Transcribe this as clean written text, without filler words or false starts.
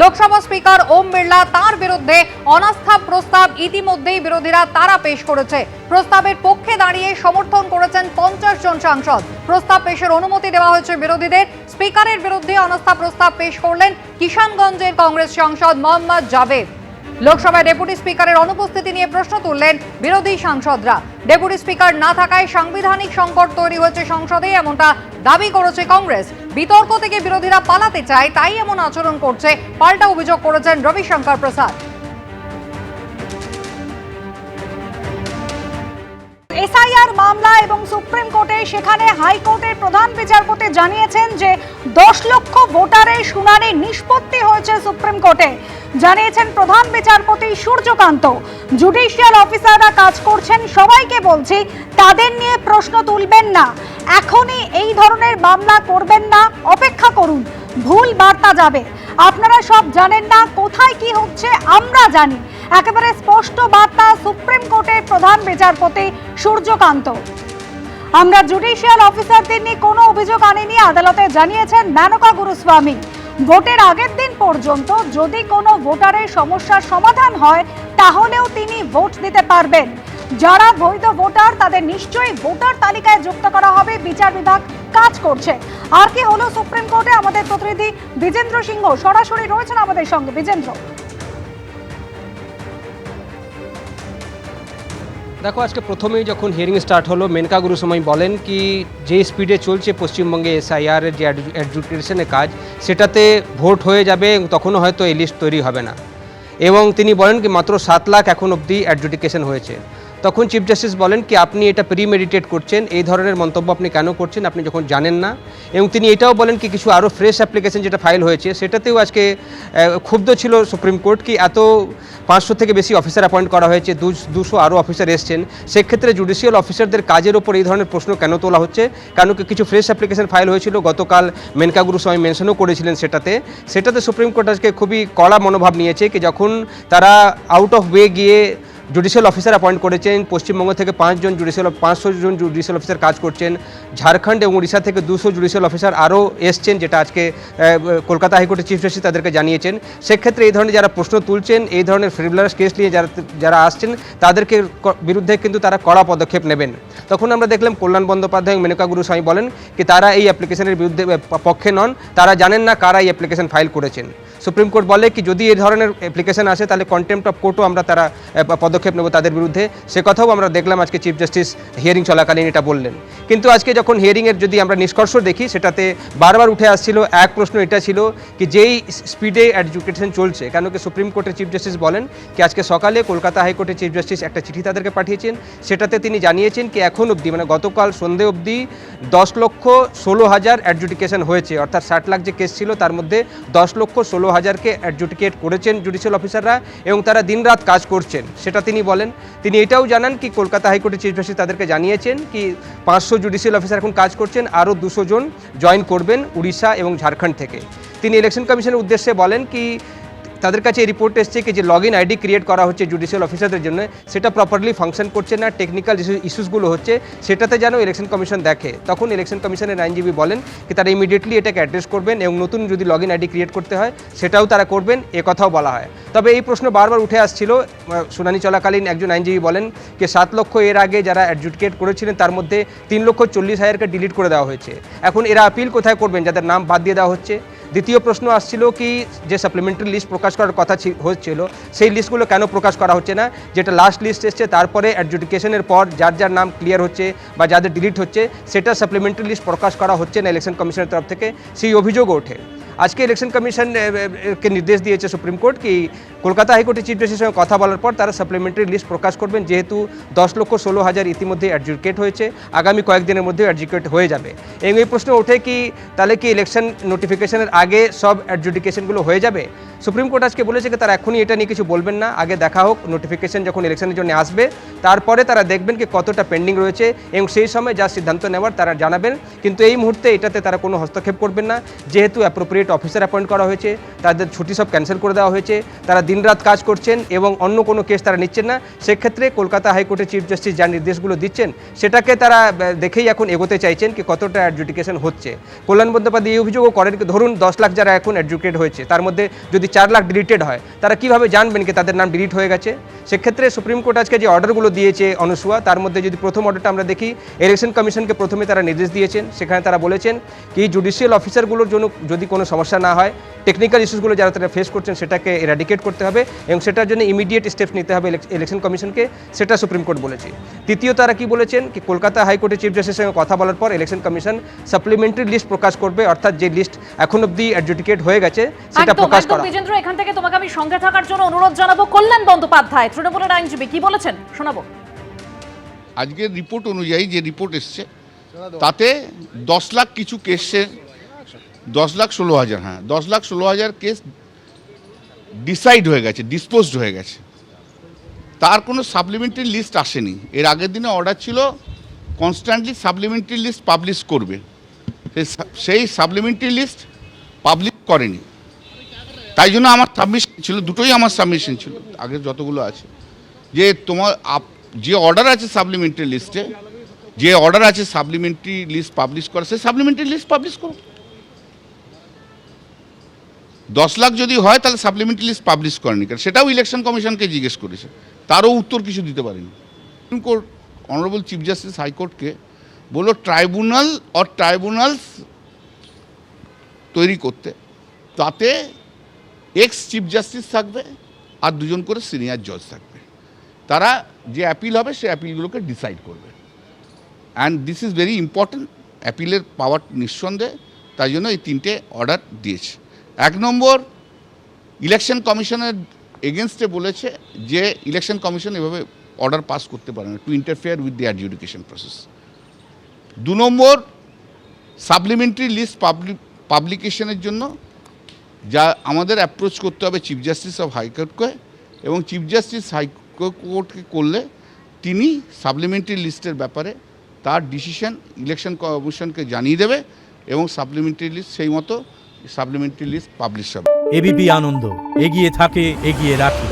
Lok Sabha speaker Om Birla তার বিরুদ্ধে অনাস্থা প্রস্তাব ইতিমধ্যেই বিরোধীরা তারা পেশ করেছে। প্রস্তাবের পক্ষে দাঁড়িয়ে সমর্থন করেছেন 50 জন সাংসদ। প্রস্তাব পেশের অনুমতি দেওয়া হয়েছে বিরোধীদের। স্পিকারের বিরুদ্ধে অনাস্থা প্রস্তাব পেশ করলেন কিষানগঞ্জের কংগ্রেস সাংসদ মোহাম্মদ জাভেদ। লোকসভায় ডেপুটি স্পিকারের অনুপস্থিতি নিয়ে প্রশ্ন তুললেন বিরোধী সাংসদরা। ডেপুটি স্পিকার না থাকায় সাংবিধানিক সংকট তৈরি হয়েছে সংসদে, এমনটা দাবি করেছে কংগ্রেস। বিতর্ক থেকে বিরোধীরা পালাতে চায়, তাই এমন আচরণ করছে, পাল্টা অভিযোগ করেছেন রবিশঙ্কর প্রসাদ। এসআইআর মামলা এবং সুপ্রিম কোর্টে সেখানে হাইকোর্টের প্রধান বিচারপতি জানিয়েছেন যে 10 লক্ষ ভোটারের শুনানি নিষ্পত্তি হয়েছে সুপ্রিম কোর্টে। জানিয়েছেন প্রধান বিচারপতি সূর্যকান্ত। জুডিশিয়াল অফিসাররা কাজ করছেন, সবাইকে বলছি তাদের নিয়ে প্রশ্ন তুলবেন না, এখনই এই ধরনের মামলা করবেন না, অপেক্ষা করুন, ভুল বার্তা যাবে। আপনারা সব জানেন না কোথায় কি হচ্ছে, আমরা জানি। একেবারে স্পষ্ট বার্তা সুপ্রিম কোর্টের প্রধান বিচারপতি সূর্যকান্ত। আমরা জুডিশিয়াল অফিসারদের নিয়ে কোনো অভিযোগ আনিনি, আদালতে জানিয়েছেন মেনকা গুরুস্বামী। ভোটের আগের দিন পর্যন্ত যদি কোনো ভোটারের সমস্যার সমাধান হয় তাহলেও তিনি ভোট দিতে পারবেন। যারা বৈধ ভোটার তাদের নিশ্চয়ই ভোটার তালিকায় যুক্ত করা হবে, বিচার বিভাগ কাজ করছে। আর কি হলো সুপ্রিম কোর্টে, আমাদের প্রতিনিধি বিজেন্দ্র সিংহ সরাসরি রয়েছেন আমাদের সঙ্গে। বিজেন্দ্র, দেখো, আজকে প্রথমেই যখন হিয়ারিং স্টার্ট হলো মেনকা গুরুস্বামী বলেন কি যে স্পিডে চলছে পশ্চিমবঙ্গে এসআইআরের যে অ্যাডজুডিকেশনের কাজ, সেটাতে ভোট হয়ে যাবে এবং তখনও হয়তো এই লিস্ট তৈরি হবে না। এবং তিনি বলেন কি মাত্র 7 লাখ এখন অবধি অ্যাডজুডিকেশন হয়েছে। তখন চিফ জাস্টিস বলেন কি আপনি এটা প্রিমেডিটেট করছেন, এই ধরনের মন্তব্য আপনি কেন করছেন, আপনি যখন জানেন না। এবং তিনি এটাও বলেন কি কিছু আরও ফ্রেশ অ্যাপ্লিকেশন যেটা ফাইল হয়েছে সেটাতেও আজকে ক্ষুব্ধ ছিল সুপ্রিম কোর্ট কি এত 500 থেকে বেশি অফিসার অ্যাপয়েন্ট করা হয়েছে, 200 আরও অফিসার এসছেন, সেক্ষেত্রে জুডিশিয়াল অফিসারদের কাজের ওপর এই ধরনের প্রশ্ন কেন তোলা হচ্ছে। কারণ কিছু ফ্রেশ অ্যাপ্লিকেশন ফাইল হয়েছিল, গতকাল মেনকা গুরুস্বামী মেনশনও করেছিলেন সেটাতে সুপ্রিম কোর্ট আজকে খুবই কড়া মনোভাব নিয়েছে কি যখন তারা আউট অফ ওয়ে গিয়ে জুডিশিয়াল অফিসার অ্যাপয়েন্ট করেছেন। পশ্চিমবঙ্গ থেকে 500 জন জুডিশিয়াল অফিসার কাজ করছেন, ঝাড়খণ্ড এবং উড়িষ্যা থেকে 200 জুডিশিয়াল অফিসার আরও এসছেন, যেটা আজকে কলকাতা হাইকোর্টের চিফ জাস্টিস তাদেরকে জানিয়েছেন। সেক্ষেত্রে এই ধরনের যারা প্রশ্ন তুলছেন, এই ধরনের ফ্রিভলাস কেস নিয়ে যারা আসছেন তাদেরকে বিরুদ্ধে কিন্তু তারা কড়া পদক্ষেপ নেবেন। তখন আমরা দেখলাম কল্যাণ বন্দ্যোপাধ্যায় এবং মেনকা গুরুস্বামী বলেন কি তারা এই অ্যাপ্লিকেশনের বিরুদ্ধে পক্ষে নন, তারা জানেন না কারা এই অ্যাপ্লিকেশন ফাইল করেছেন। সুপ্রিম কোর্ট বলে কি যদি এই ধরনের অ্যাপ্লিকেশন আসে তাহলে কন্টেম্প্ট অফ কোর্টও আমরা তারা পদক্ষেপ নেব তাদের বিরুদ্ধে। সে কথাও আমরা দেখলাম আজকে চিফ জাস্টিস হিয়ারিং চলাকালীন এটা বললেন। কিন্তু আজকে যখন হিয়ারিংয়ের যদি আমরা নিষ্কর্ষ দেখি সেটাতে বারবার উঠে আসছিল এক প্রশ্ন, এটা ছিল কি যেই স্পিডে অ্যাডজুডিকেশন চলছে, কেন কি সুপ্রিম কোর্টের চিফ জাস্টিস বলেন কি আজকে সকালে কলকাতা হাইকোর্টের চিফ জাস্টিস একটা চিঠি তাদেরকে পাঠিয়েছেন। সেটাতে তিনি জানিয়েছেন কি এখন অবধি মানে গতকাল সন্ধে অবধি 10,16,000 অ্যাডজুডিকেশন হয়েছে, অর্থাৎ 60 লাখ যে কেস ছিল তার মধ্যে 10,16,000কে অ্যাডজুডিকেট করেছেন জুডিশিয়াল অফিসাররা এবং তারা দিনরাত কাজ করছেন, সেটা তিনি বলেন। তিনি এটাও জানান কি কলকাতা হাইকোর্টের চিফ জাস্টিস তাদেরকে জানিয়েছেন কি 500 জুডিশিয়াল অফিসার এখন কাজ করছেন, আরও 200 জন জয়েন করবেন উড়িষ্যা এবং ঝাড়খণ্ড থেকে। তিনি ইলেকশন কমিশনের উদ্দেশ্যে বলেন কি তাদের কাছে এই রিপোর্ট এসছে কি যে লগ ইন আইডি ক্রিয়েট করা হচ্ছে জুডিশিয়াল অফিসারদের জন্য, সেটা প্রপারলি ফাংশন করছে না, টেকনিক্যাল ইস্যুসগুলো হচ্ছে, সেটাতে যেন ইলেকশন কমিশন দেখে। তখন ইলেকশন কমিশনের আইনজীবী বলেন কি তারা ইমিডিয়েটলি এটাকে অ্যাড্রেস করবেন এবং নতুন যদি লগ ইন আইডি ক্রিয়েট করতে হয় সেটাও তারা করবেন, এ কথাও বলা হয়। তবে এই প্রশ্ন বারবার উঠে আসছিল, শুনানি চলাকালীন একজন আইনজীবী বলেন যে 7 লক্ষ এর আগে যারা অ্যাডজুডিকেট করেছিলেন তার মধ্যে 3,40,000কে ডিলিট করে দেওয়া হয়েছে। এখন এরা আপিল কোথায় করবেন যাদের নাম বাদ দিয়ে দেওয়া হচ্ছে? দ্বিতীয় প্রশ্ন আসছিল কি যে সাপ্লিমেন্টারি লিস্ট প্রকাশ করার কথা হচ্ছিল সেই লিস্টগুলো কেন প্রকাশ করা হচ্ছে না, যেটা লাস্ট লিস্ট এসছে তারপরে অ্যাডজুডিকেশনের পর যার যার নাম ক্লিয়ার হচ্ছে বা যাদের ডিলিট হচ্ছে সেটা সাপ্লিমেন্টারি লিস্ট প্রকাশ করা হচ্ছে না ইলেকশন কমিশনের তরফ থেকে, সেই অভিযোগও ওঠে। আজকে ইলেকশন কমিশনকে নির্দেশ দিয়েছে সুপ্রিম কোর্ট কি কলকাতা হাইকোর্টের চিফ জাস্টিসের সঙ্গে কথা বলার পর তারা সাপ্লিমেন্টারি লিস্ট প্রকাশ করবেন, যেহেতু 10,16,000 ইতিমধ্যে অ্যাডজুডিকেট হয়েছে, আগামী কয়েকদিনের মধ্যে অ্যাডজুডিকেট হয়ে যাবে। এবং এই প্রশ্ন ওঠে কি তাহলে কি ইলেকশন নোটিফিকেশনের আগে সব অ্যাডজুডিকেশনগুলো হয়ে যাবে? সুপ্রিম কোর্ট আজকে বলেছে কি তারা এখনই এটা নিয়ে কিছু বলবেন না, আগে দেখা হোক নোটিফিকেশন যখন ইলেকশনের জন্য আসবে তারপরে তারা দেখবেন কি কতটা পেন্ডিং রয়েছে এবং সেই সময় যা সিদ্ধান্ত নেওয়ার তারা জানাবেন। কিন্তু এই মুহূর্তে এটাতে তারা কোনো হস্তক্ষেপ করবেন না, যেহেতু অ্যাপ্রোপ্রিয়েট অ্যাডিকুয়েট অফিসার অ্যাপয়েন্ট করা হয়েছে, তাদের ছুটি সব ক্যান্সেল করে দেওয়া হয়েছে, তারা দিনরাত কাজ করছেন এবং অন্য কোনো কেস তারা নিচ্ছেন না। সেক্ষেত্রে কলকাতা হাইকোর্টের চিফ জাস্টিস যা নির্দেশগুলো দিচ্ছেন সেটাকে তারা দেখেই এখন এগোতে চাইছেন কি কতটা অ্যাডজুডিকেশন হচ্ছে। কল্যাণ বন্দ্যোপাধ্যায় এই অভিযোগও করেন কি ধরুন 10 লাখ যারা এখন অ্যাডজুকেট হয়েছে তার মধ্যে যদি 4 লাখ ডিলিটেড হয় তারা কীভাবে জানবেন কি তাদের নাম ডিলিট হয়ে গেছে। সেক্ষেত্রে সুপ্রিম কোর্ট আজকে যে অর্ডারগুলো দিয়েছে অনুসুয়া, তার মধ্যে যদি প্রথম অর্ডারটা আমরা দেখি, ইলেকশন কমিশনকে প্রথমে তারা নির্দেশ দিয়েছেন, সেখানে তারা বলেছেন কি জুডিশিয়াল অফিসারগুলোর জন্য যদি কোনো সমস্যা না হয়, টেকনিক্যাল ইস্যুসগুলো যারা তারা ফেস করছেন সেটাকে এরাডিকেট করতে হবে এবং সেটার জন্য ইমিডিয়েট স্টেপস নিতে হবে ইলেকশন কমিশনকে, সেটা সুপ্রিম কোর্ট বলেছে। তৃতীয় তারা কি বলেছেন কি কলকাতা হাইকোর্টের চিফ জাস্টিসের সঙ্গে কথা বলার পর ইলেকশন কমিশন সাপ্লিমেন্টারি লিস্ট প্রকাশ করবে, অর্থাৎ যে লিস্ট এখন অবধি অ্যাডজুডিকেট হয়ে গেছে সেটা প্রকাশ করা। বিজেন্দ্র, এখান থেকে তোমাকে আমি সঙ্গে থাকার জন্য অনুরোধ জানাবো। কল্যাণ বন্দ্যোপাধ্যায় তৃণমূলের আইনজীবী কি বলেছেন শোনাবো। আজকের রিপোর্ট অনুযায়ী যে রিপোর্ট এসছে তাতে 10 লাখ কিছু কেসের 10,16,000 হ্যাঁ 10,16,000 কেস ডিসাইড হয়ে গেছে, ডিসপোজড হয়ে গেছে। তার কোনো সাপ্লিমেন্টারি লিস্ট আসেনি। এর আগের দিনে অর্ডার ছিল কনস্ট্যান্টলি সাপ্লিমেন্টারি লিস্ট পাবলিশ করবে, সেই সাপ্লিমেন্টারি লিস্ট পাবলিশ করেনি। তাই জন্য আমার সাবমিশন ছিল, দুটোই আমার সাবমিশন ছিল আগের যতগুলো আছে, যে তোমার যে অর্ডার আছে সাপ্লিমেন্টারি লিস্টে, যে অর্ডার আছে সাপ্লিমেন্টারি লিস্ট পাবলিশ করা, সেই সাপ্লিমেন্টারি লিস্ট পাবলিশ করো। 10 লাখ যদি হয় তাহলে সাপ্লিমেন্টারি লিস্ট পাবলিশ করেনি, কারণ সেটাও ইলেকশন কমিশনকে জিজ্ঞেস করেছে, তারও উত্তর কিছু দিতে পারেনি। Supreme Court honourable chief justice হাইকোর্টকে বললো ট্রাইব্যুনালস তৈরি করতে, তাতে এক্স চিফ জাস্টিস থাকবে আর 2জন করে সিনিয়র জজ থাকবে, তারা যে অ্যাপিল হবে সেই অ্যাপিলগুলোকে ডিসাইড করবে। And this is very important, অ্যাপিলের পাওয়ার নিঃসন্দেহে, তাই জন্য এই 3টে অর্ডার দিয়েছে। 1 নম্বর, ইলেকশন কমিশনের এগেনস্টে বলেছে যে ইলেকশন কমিশন এভাবে অর্ডার পাস করতে পারে না, to interfere with the adjudication process. 2 number, supplementary list পাবলিকেশনের জন্য যা আমাদের অ্যাপ্রোচ করতে হবে চিফ জাস্টিস অফ হাইকোর্টকে, এবং চিফ জাস্টিস হাইকোর্টকে করলে তিনি সাপ্লিমেন্টারি লিস্টের ব্যাপারে তার ডিসিশন ইলেকশন কমিশনকে জানিয়ে দেবে এবং সাপ্লিমেন্টারি লিস্ট সেই মতো সাপ্লিমেন্টারি লিস্ট পাবলিশ হবে। এবিপি আনন্দ এগিয়ে থাকে, এগিয়ে রাখে।